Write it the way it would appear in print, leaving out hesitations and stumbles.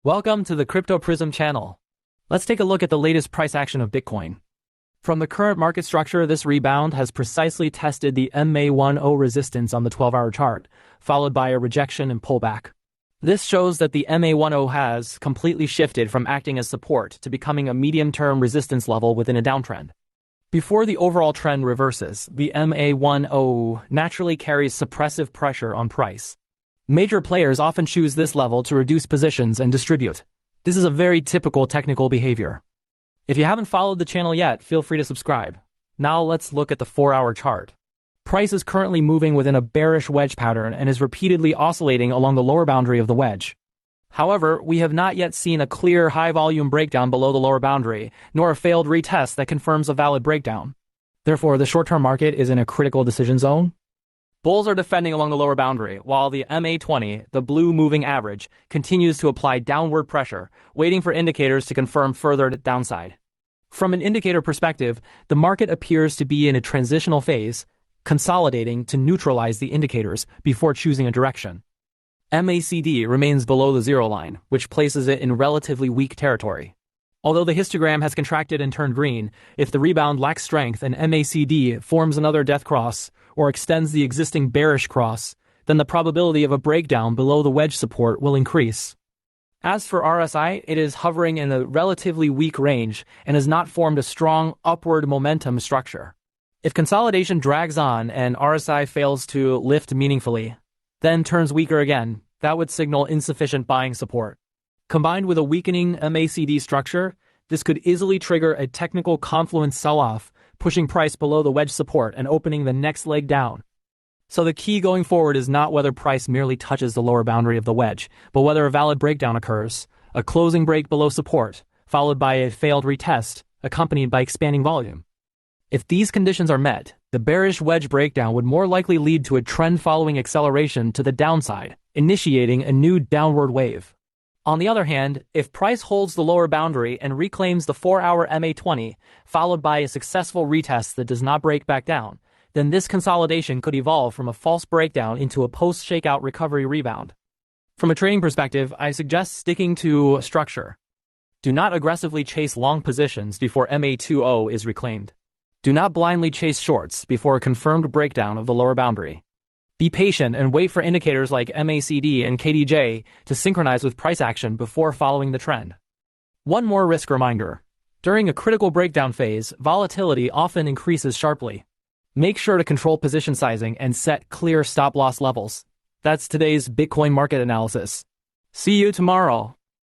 Welcome to the Crypto Prism channel. Let's take a look at the latest price action of Bitcoin. From the current market structure, this rebound has precisely tested the MA10 resistance on the 12-hour chart, followed by a rejection and pullback. This shows that the MA10 has completely shifted from acting as support to becoming a medium-term resistance level within a downtrend. Before the overall trend reverses, the MA10 naturally carries suppressive pressure on price. Major players often choose this level to reduce positions and distribute. This is a very typical technical behavior. If you haven't followed the channel yet, feel free to subscribe. Now let's look at the 4-hour chart. Price is currently moving within a bearish wedge pattern and is repeatedly oscillating along the lower boundary of the wedge. However, we have not yet seen a clear high-volume breakdown below the lower boundary, nor a failed retest that confirms a valid breakdown. Therefore, the short-term market is in a critical decision zone. Bulls are defending along the lower boundary, while the MA20, the blue moving average, continues to apply downward pressure, waiting for indicators to confirm further downside. From an indicator perspective, the market appears to be in a transitional phase, consolidating to neutralize the indicators before choosing a direction. MACD remains below the zero line, which places it in relatively weak territory. Although the histogram has contracted and turned green, if the rebound lacks strength and MACD forms another death cross or extends the existing bearish cross, then the probability of a breakdown below the wedge support will increase. As for RSI, it is hovering in a relatively weak range and has not formed a strong upward momentum structure. If consolidation drags on and RSI fails to lift meaningfully, then turns weaker again, that would signal insufficient buying support. Combined with a weakening MACD structure, this could easily trigger a technical confluence sell-off, pushing price below the wedge support and opening the next leg down. So the key going forward is not whether price merely touches the lower boundary of the wedge, but whether a valid breakdown occurs, a closing break below support, followed by a failed retest, accompanied by expanding volume. If these conditions are met, the bearish wedge breakdown would more likely lead to a trend-following acceleration to the downside, initiating a new downward wave. On the other hand, if price holds the lower boundary and reclaims the 4-hour MA20, followed by a successful retest that does not break back down, then this consolidation could evolve from a false breakdown into a post-shakeout recovery rebound. From a trading perspective, I suggest sticking to structure. Do not aggressively chase long positions before MA20 is reclaimed. Do not blindly chase shorts before a confirmed breakdown of the lower boundary. Be patient and wait for indicators like MACD and KDJ to synchronize with price action before following the trend. One more risk reminder. During a critical breakdown phase, volatility often increases sharply. Make sure to control position sizing and set clear stop-loss levels. That's today's Bitcoin market analysis. See you tomorrow.